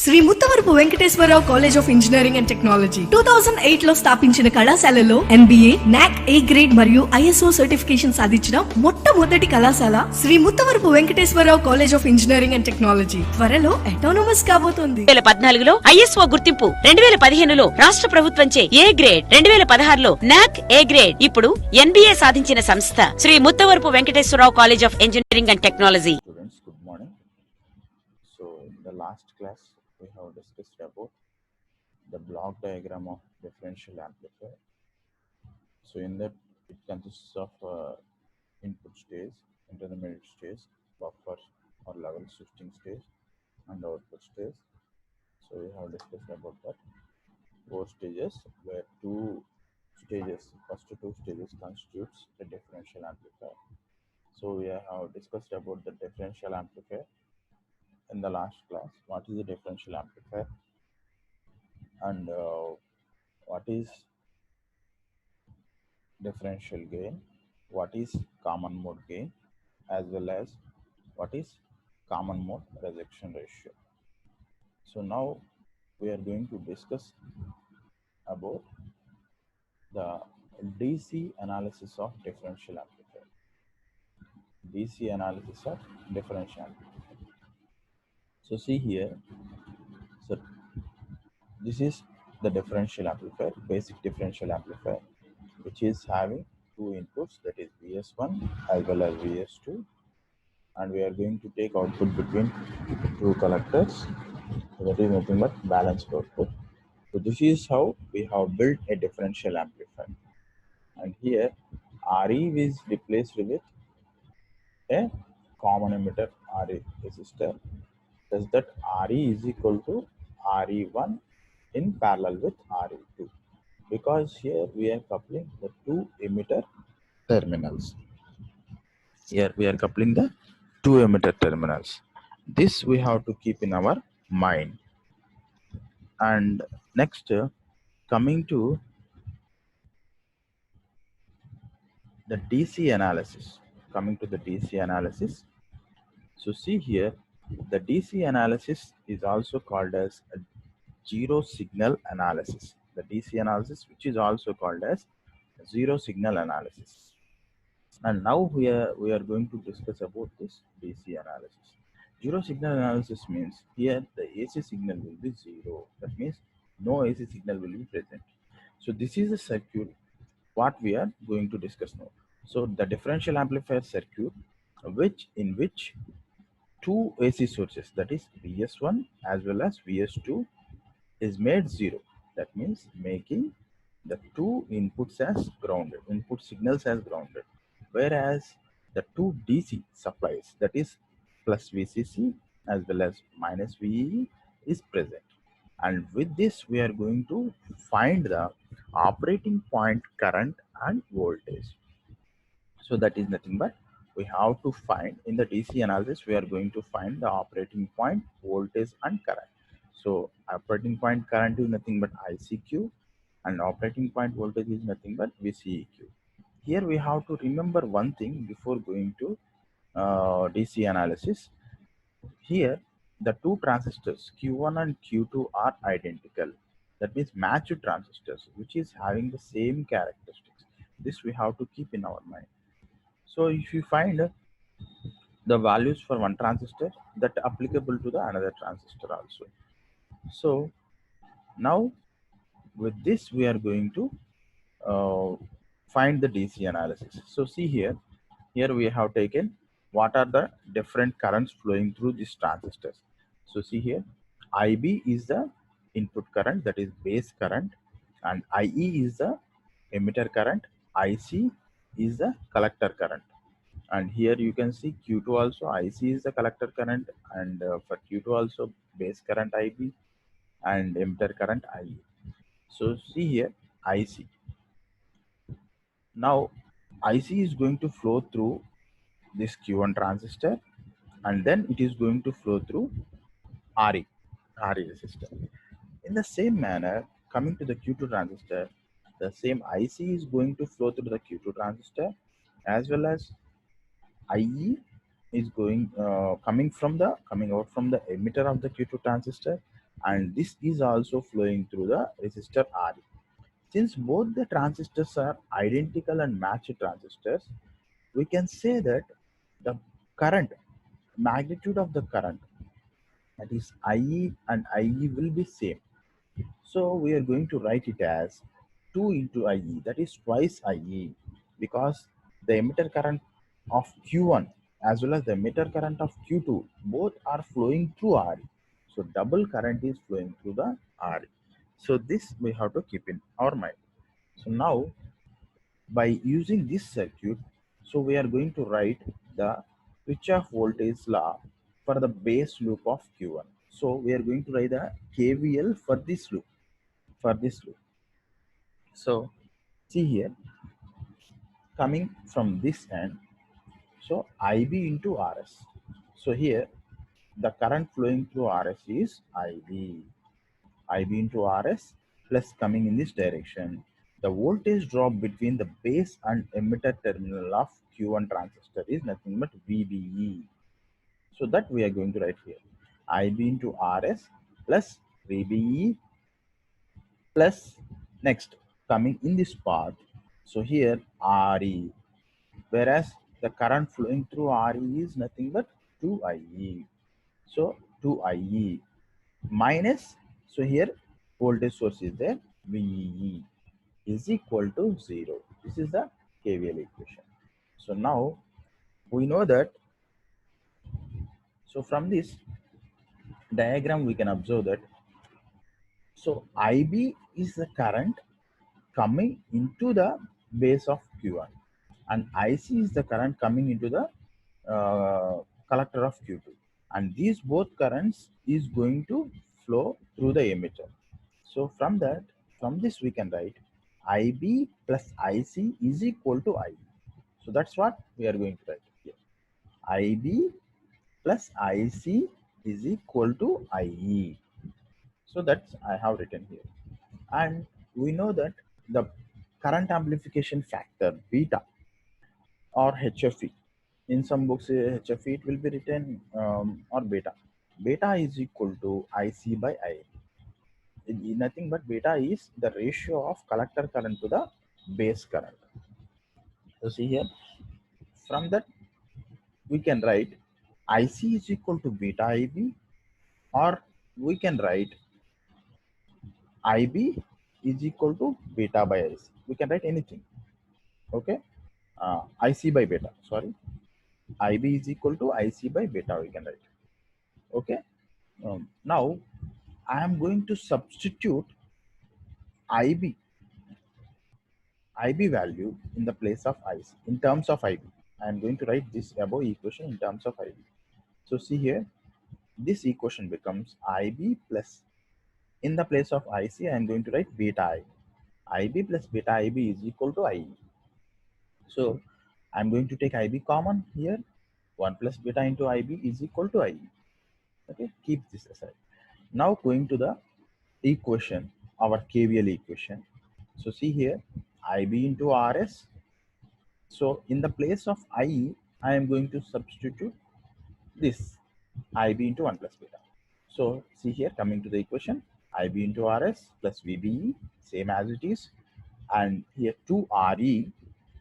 Shri Muttavarapu Venkateswararao college of engineering and technology 2008 లో స్థాపించిన కళాశాలలో NBA, NAC A గ్రేడ్ మరియు ISO సర్టిఫికేషన్ సాధించిన మొట్టమొదటి కళాశాల Shri Muttavarapu Venkateswararao college of engineering and technology త్వరలో అటానమస్ కాబోతోంది. 2014లో ISO గుర్తింపు, 2015లో రాష్ట్ర ప్రభుత్వంచే A గ్రేడ్, 2016లో NAC A గ్రేడ్, ఇప్పుడు NBA సాధించిన సంస్థ Shri Muttavarapu Venkateswararao college of engineering and technology. Students, good morning. So in the last class we have discussed about the block diagram of differential amplifier. So in that it consists of input stage, intermediate stage, buffer or level shifting stage, and output stage. So we have discussed about that 4 stages, where first two stages constitutes a differential amplifier. So we have discussed about the differential amplifier in the last class. What is the differential amplifier, and what is differential gain, what is common mode gain, as well as what is common mode rejection ratio. So now we are going to discuss about the DC analysis of differential amplifier. DC analysis of differential amplifier. So see here, so this is the differential amplifier, basic differential amplifier, which is having two inputs, that is VS1 as well as VS2, and we are going to take output between two collectors, so that is nothing but balanced output. So this is how we have built a differential amplifier, and here RE is replaced with a common emitter RE resistor, such that RE is equal to RE1 in parallel with RE2, because here we are coupling the two emitter terminals. Here we are coupling the two emitter terminals. This we have to keep in our mind. And next, coming to the DC analysis. So see here, the DC analysis is also called as a zero signal analysis. The DC analysis, which is also called as zero signal analysis. And now we are going to discuss about this DC analysis. Zero signal analysis means here the AC signal will be zero. That means no AC signal will be present. So this is a circuit what we are going to discuss now. So the differential amplifier circuit, in which two AC sources, that is VS1 as well as VS2, is made zero. That means making the two inputs as grounded, input signals as grounded, whereas the two DC supplies, that is plus VCC as well as minus VEE, is present. And with this we are going to find the operating point current and voltage. So that is nothing but we have to find, in the DC analysis we are going to find the operating point voltage and current. So operating point current is nothing but ICQ, and operating point voltage is nothing but VCEQ. Here we have to remember one thing before going to DC analysis. Here the two transistors Q1 and Q2 are identical. That means matched transistors, which is having the same characteristics. This we have to keep in our mind. So if you find the values for one transistor, that applicable to the another transistor also. So now with this we are going to find the DC analysis. So see here we have taken what are the different currents flowing through these transistors. So see here, IB is the input current, that is base current, and IE is the emitter current, IC is the collector current. And here you can see Q2 also, IC is the collector current, and for Q2 also base current IB and emitter current IE. So see here IC. Now IC is going to flow through this Q1 transistor, and then it is going to flow through RE resistor. In the same manner, coming to the Q2 transistor, the same IC is going to flow through the Q2 transistor, as well as IE is coming out from the emitter of the Q2 transistor, and this is also flowing through the resistor Re. Since both the transistors are identical and matched transistors, we can say that the current, magnitude of the current, that is IE and IE will be same. So we are going to write it as 2 into IE, that is twice IE, because the emitter current of Q1 as well as the emitter current of Q2 both are flowing through RE. So double current is flowing through the RE. So this we have to keep in our mind. So now by using this circuit, so we are going to write the Kirchhoff voltage law for the base loop of Q1. So we are going to write the KVL for this loop. So see here, coming from this end, so IB into RS. So here the current flowing through RS is IB into RS plus coming in this direction. The voltage drop between the base and emitter terminal of Q1 transistor is nothing but VBE. So that we are going to write here. IB into RS plus VBE plus next coming in this part. So here RE, whereas the current flowing through RE is nothing but 2IE. So 2IE minus, so here voltage source is there, VEE is equal to 0. This is the KVL equation. So now we know that, so from this diagram we can observe that, so IB is the current coming into the base of Q1 and IC is the current coming into the collector of Q2, and these both currents is going to flow through the emitter. So from that, from this we can write IB plus IC is equal to IE. So that's what we are going to write here. IB plus IC is equal to IE. So that's I have written here. And we know that the current amplification factor beta or HFE, in some books HFE it will be written or beta. Beta is equal to IC by I. Nothing but beta is the ratio of collector current to the base current. So see here, from that we can write IC is equal to beta IB, or we can write IB is equal to beta by IC. We can write anything. Okay, IC by beta. Sorry, IB is equal to IC by beta. We can write. Okay. Now I am going to substitute IB value in the place of IC in terms of IB. I am going to write this above equation in terms of IB. So see here, this equation becomes IB plus, in the place of IC, I am going to write beta IB. IB plus beta IB is equal to IE. So I'm going to take IB common here. 1 plus beta into IB is equal to IE. Okay, keep this aside. Now going to the equation, our KVL equation. So see here, IB into RS. So in the place of IE, I am going to substitute this IB into 1 plus beta. So see here, coming to the equation, IB into RS plus VBE, same as it is. And here 2RE,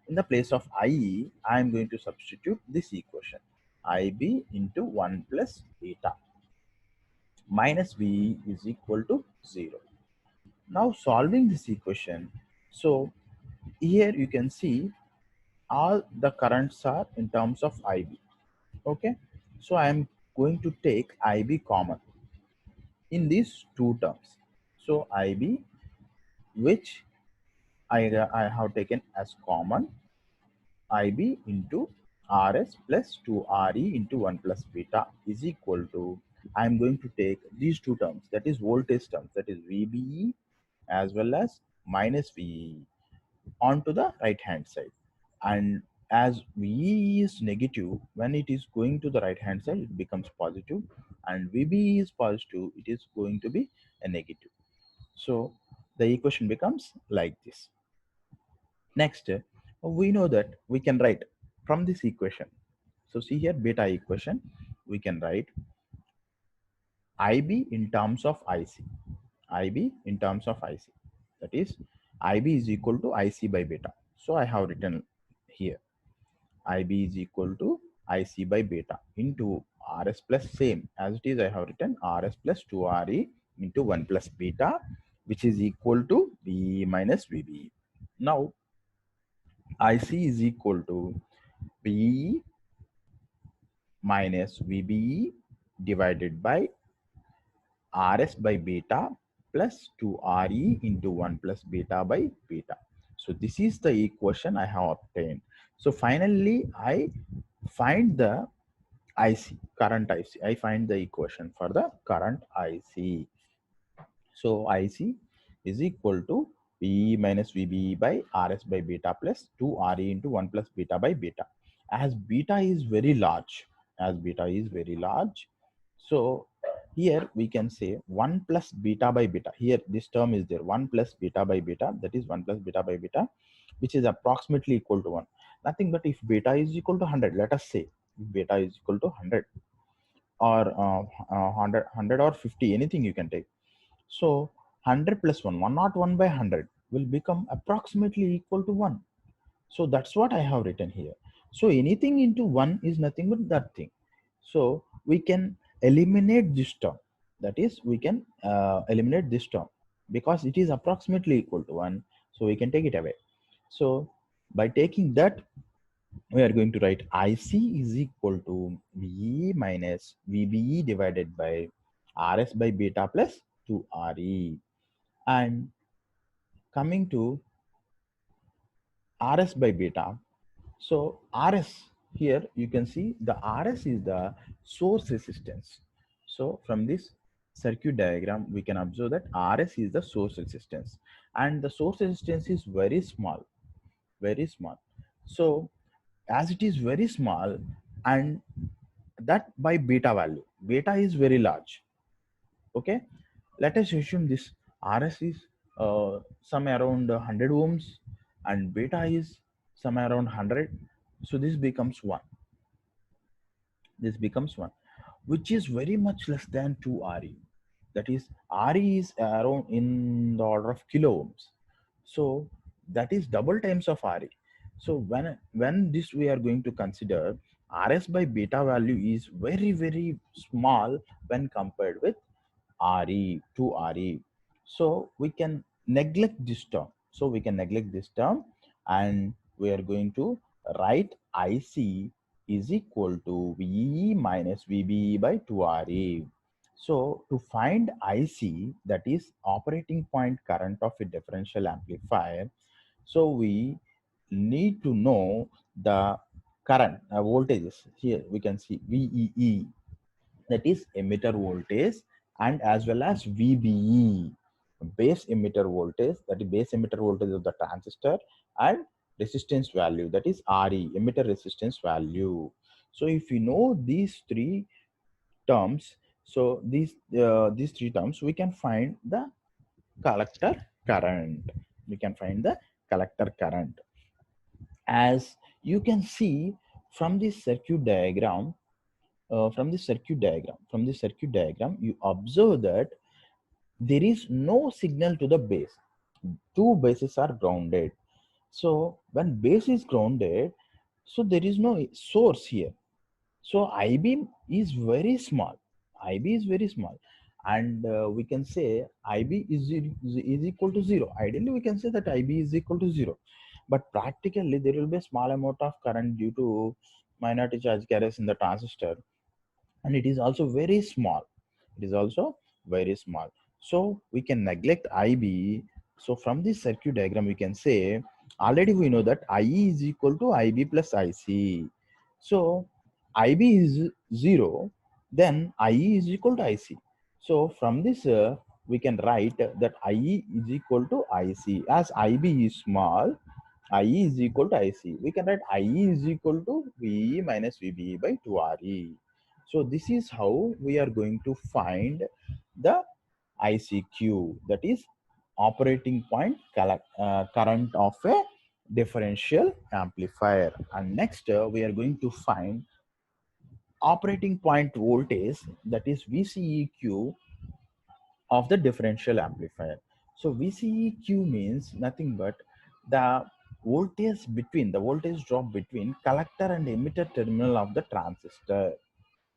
in the place of IE, I am going to substitute this equation, IB into 1 plus beta minus VE is equal to 0. Now solving this equation, so here you can see all the currents are in terms of IB. Okay, so I am going to take IB common in these two terms. So IB, which I have taken as common, IB into RS plus 2RE into 1 plus beta is equal to, I am going to take these two terms, that is voltage terms, that is VBE as well as minus VE onto the right hand side. And as VE is negative, when it is going to the right hand side, it becomes positive, and VBE is positive, it is going to be a negative. So the equation becomes like this. Next, we know that we can write from this equation. So see here, beta equation, we can write IB in terms of IC. IB in terms of IC. That is, IB is equal to IC by beta. So I have written here, IB is equal to IC by beta into RS plus same as it is. I have written RS plus 2RE into 1 plus beta, which is equal to BE minus VBE. Now, IC is equal to BE minus VBE divided by RS by beta plus 2RE into 1 plus beta by beta. So this is the equation I have obtained. So finally, I find the IC, current IC. I find the equation for the current IC. So IC is equal to PE minus VBE by RS by beta plus 2RE into 1 plus beta by beta. As beta is very large, so here we can say 1 plus beta by beta. Here this term is there, 1 plus beta by beta, that is 1 plus beta by beta, which is approximately equal to 1. Nothing but if beta is equal to 100, let us say if beta is equal to 100 or 100 or 50, anything you can take. So 100 plus 1, 101 by 100 will become approximately equal to 1. So that's what I have written here. So anything into 1 is nothing but that thing. So we can eliminate this term. That is, we can eliminate this term because it is approximately equal to 1. So we can take it away. So by taking that, we are going to write IC is equal to VE minus VBE divided by RS by beta plus 2RE. And coming to RS by beta, so RS, here you can see the RS is the source resistance. So from this circuit diagram, we can observe that RS is the source resistance, and the source resistance is very small, very small. So as it is very small, and that by beta value, beta is very large. Okay, let us assume this RS is somewhere around 100 ohms and beta is somewhere around 100. So this becomes 1. This becomes 1, which is very much less than 2 RE. That is, RE is around in the order of kilo ohms. So that is double times of RE. So when this we are going to consider, RS by beta value is very, very small when compared with RE to RE. So we can neglect this term. So we can neglect this term, and we are going to write IC is equal to VE minus VBE by 2RE. So to find IC, that is operating point current of a differential amplifier, so we need to know the current voltages. Here we can see VEE, that is emitter voltage, and as well as VBE, base emitter voltage, that is base emitter voltage of the transistor, and resistance value, that is RE, emitter resistance value. So if you know these three terms, so these three terms, we can find the collector current. We can find the collector current. As you can see from this circuit diagram, from the circuit diagram, you observe that there is no signal to the base. Two bases are grounded. So when base is grounded, so there is no source here. So IB is very small. IB is very small, and we can say IB is equal to 0. Ideally, we can say that IB is equal to 0, but practically there will be a small amount of current due to minority charge carriers in the transistor, and it is also very small. It is also very small. So we can neglect IB. So from this circuit diagram, we can say already we know that IE is equal to IB plus IC. So IB is 0, then IE is equal to IC. So from this we can write that IE is equal to IC. As IB is small, IE is equal to IC. We can write IE is equal to VE minus VBE by 2RE. So this is how we are going to find the ICQ, that is operating point current of a differential amplifier. And next we are going to find operating point voltage, that is VCEQ of the differential amplifier. So VCEQ means nothing but the voltage drop between collector and emitter terminal of the transistor.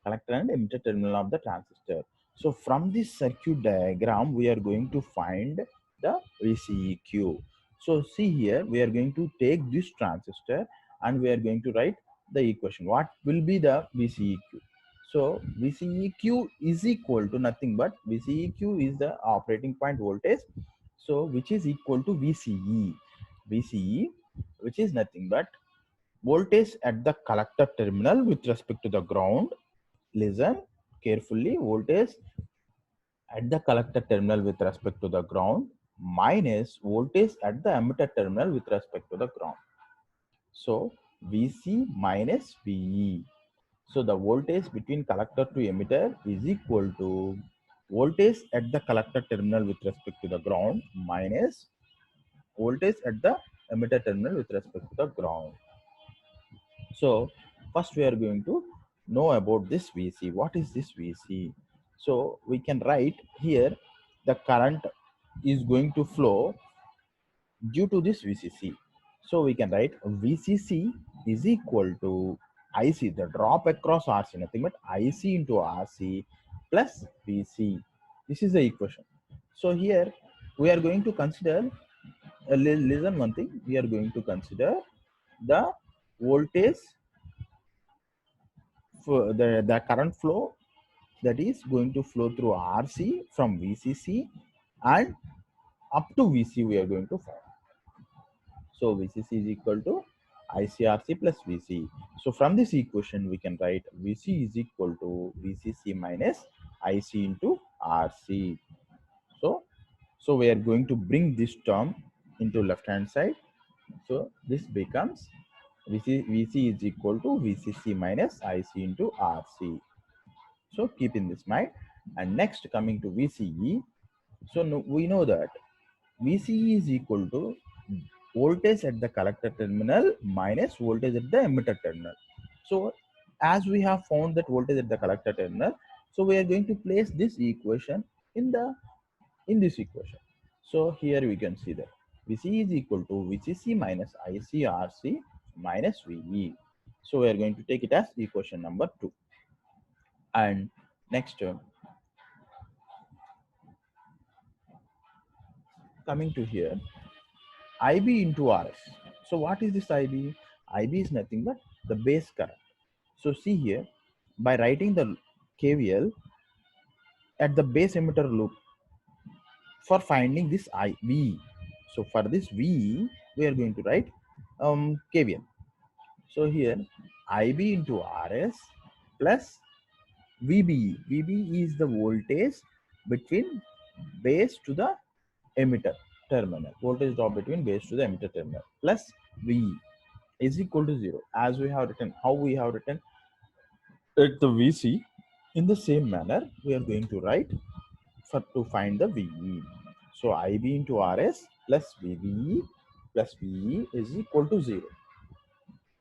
Collector and emitter terminal of the transistor. So from this circuit diagram, we are going to find the VCEQ. So see here, we are going to take this transistor and we are going to write the equation. What will be the VCEQ? So VCEQ is equal to nothing but VCEQ is the operating point voltage. So which is equal to VCE. VCE, which is nothing but voltage at the collector terminal with respect to the ground. Listen carefully, voltage at the collector terminal with respect to the ground minus voltage at the emitter terminal with respect to the ground. So VC minus VE. So the voltage between collector to emitter is equal to voltage at the collector terminal with respect to the ground minus voltage at the emitter terminal with respect to the ground. So first we are going to know about this VC. What is this VC? So we can write here the current is going to flow due to this VCC. So we can write VCC is equal to IC, the drop across RC, nothing but IC into RC plus VC. This is the equation. So here we are going to consider, listen one thing, we are going to consider the voltage for the current flow that is going to flow through RC from VCC and up to VC we are going to find. So VCC is equal to ICRC plus VC. So from this equation we can write VC is equal to VCC minus IC into RC. So we are going to bring this term into left hand side. So this becomes VC is equal to VCC minus IC into RC. So keep in this mind. And next coming to VCE. So we know that VCE is equal to voltage at the collector terminal minus voltage at the emitter terminal. So as we have found that voltage at the collector terminal, so we are going to place this equation in this equation. So here we can see that VC is equal to VCC minus ICRC minus VE. So we are going to take it as equation number 2. And next coming to here, IB into RS. So what is this IB? IB is nothing but the base current. So see here, by writing the KVL at the base emitter loop for finding this VE. So for this VE, we are going to write KVL. So here IB into RS plus VBE. VBE is the voltage between base to the emitter terminal. Voltage drop between base to the emitter terminal plus VE is equal to 0. As we have written, how we have written at the VC, in the same manner we are going to write for to find the VE. So IB into RS plus VBE plus VE is equal to 0.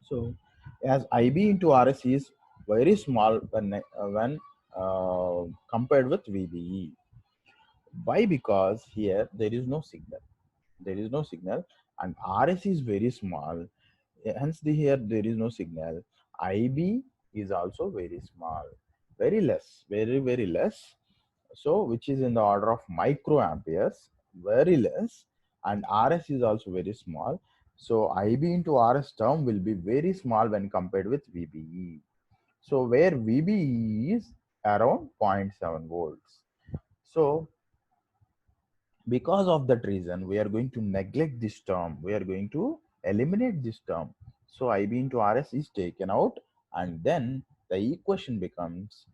So as IB into RS is very small when compared with VBE. Why? Because here there is no signal. There is no signal and RS is very small. Hence here there is no signal. IB is also very small. Very less. Very less. So which is in the order of microamperes. Very less. And RS is also very small. So IB into RS term will be very small when compared with VBE. So where VBE is around 0.7 volts. So because of that reason, we are going to neglect this term. We are going to eliminate this term. So IB into RS is taken out and then the equation becomes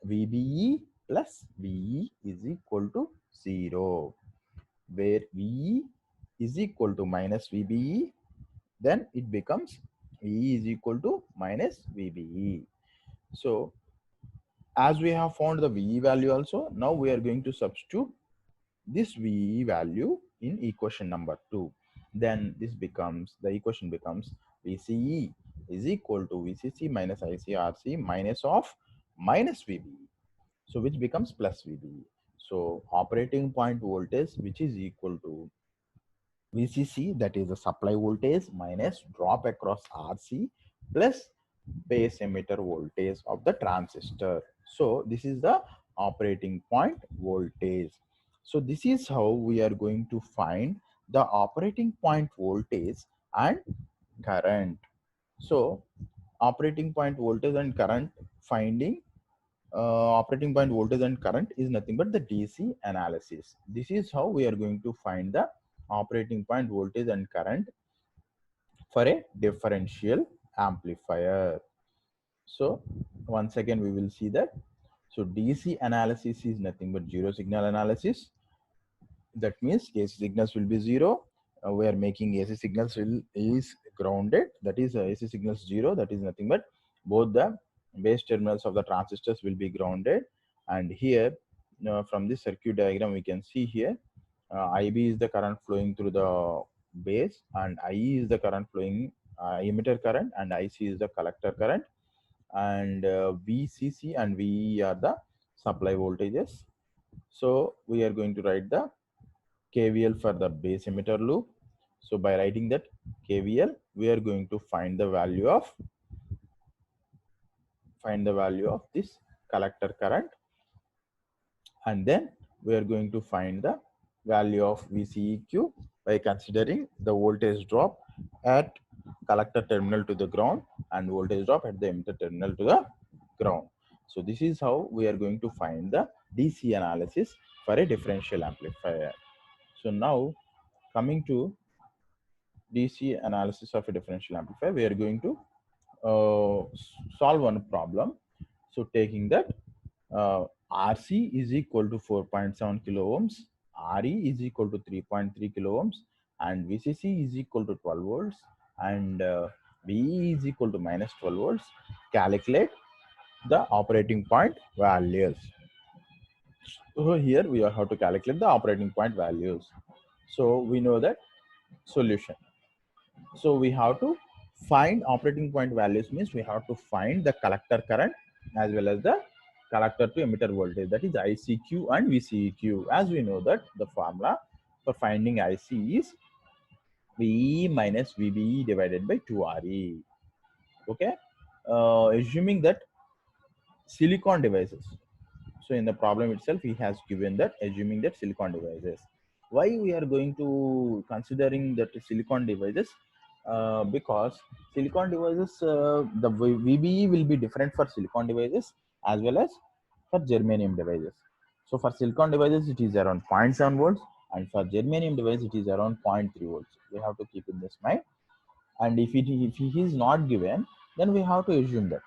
VBE plus VE is equal to 0. Where VE is equal to minus VBE, then it becomes VE is equal to minus VBE. So as we have found the VE value also, now we are going to substitute this VE value in equation number 2. Then this becomes, the equation becomes VCE is equal to VCC minus ICRC minus of minus VBE. So which becomes plus VBE. So operating point voltage, which is equal to VCC, that is the supply voltage, minus drop across RC plus base emitter voltage of the transistor. So this is the operating point voltage. So this is how we are going to find the operating point voltage and current. So operating point voltage and current finding, operating point voltage and current is nothing but the DC analysis. This is how we are going to find the operating point voltage and current for a differential amplifier. So once again we will see that. So DC analysis is nothing but zero signal analysis. That means AC signals will be zero. We are making AC signals is grounded. That is AC signals zero. That is nothing but both the base terminals of the transistors will be grounded. And here, from this circuit diagram, we can see here, IB is the current flowing through the base, and IE is the current flowing emitter current, and IC is the collector current, and VCC and VE are the supply voltages. So we are going to write the KVL for the base emitter loop. So by writing that KVL, we are going to find the value of this collector current, and then we are going to find the value of VCEQ by considering the voltage drop at collector terminal to the ground and voltage drop at the emitter terminal to the ground. So this is how we are going to find the DC analysis for a differential amplifier. So now coming to DC analysis of a differential amplifier, we are going to solve one problem. So taking that RC is equal to 4.7 kilo ohms, RE is equal to 3.3 kilo ohms, and VCC is equal to 12 volts, and VE is equal to minus 12 volts. Calculate the operating point values. So here we are how to calculate the operating point values. So we know that solution. So we have to find operating point values, means we have to find the collector current as well as the collector to emitter voltage, that is ICQ and VCEQ. As we know that the formula for finding IC is VE minus VBE divided by 2RE. Okay. Assuming that silicon devices. So in the problem itself, he has given that assuming that silicon devices. Why we are going to considering that silicon devices? Because silicon devices, the VBE will be different for silicon devices as well as for germanium devices. So for silicon devices, it is around 0.7 volts, and for germanium device, it is around 0.3 volts. We have to keep in this mind. And if he is not given, then we have to assume that.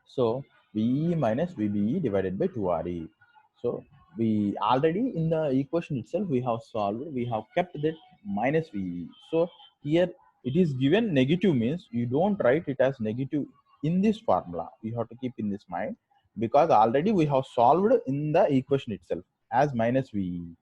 So VE minus VBE divided by 2RE. So we already in the equation itself, we have solved, we have kept that minus VE. So here it is given negative, means you don't write it as negative in this formula. You have to keep in this mind, because already we have solved in the equation itself as minus VE.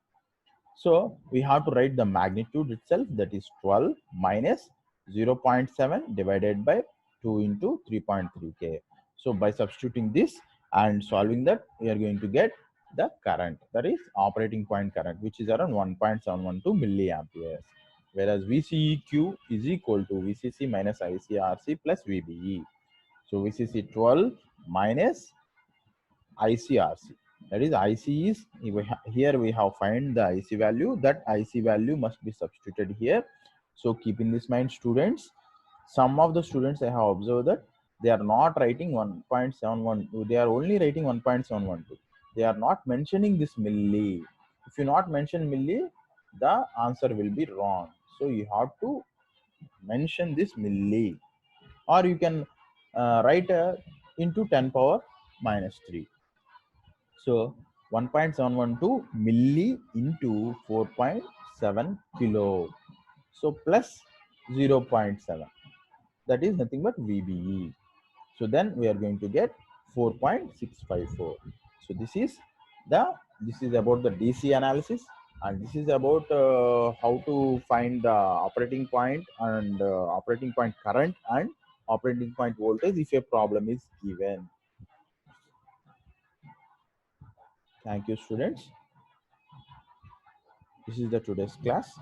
So we have to write the magnitude itself, that is 12 minus 0.7 divided by 2 into 3.3K. So by substituting this and solving that, we are going to get the current, that is operating point current, which is around 1.712 milliamperes. Whereas VCEQ is equal to VCC minus ICRC plus VBE. So VCC 12 minus ICRC. That is IC is, here we have find the IC value. That IC value must be substituted here. So keep in this mind, students. Some of the students I have observed that they are not writing 1.712. They are only writing 1.712. They are not mentioning this milli. If you not mention milli, the answer will be wrong. So you have to mention this milli, or you can write into 10 power minus 3. So 1.712 milli into 4.7 kilo. So plus 0.7. That is nothing but VBE. So then we are going to get 4.654. So this is about the DC analysis, and this is about how to find the operating point and operating point current and operating point voltage if a problem is given. Thank you, students. This is the today's class.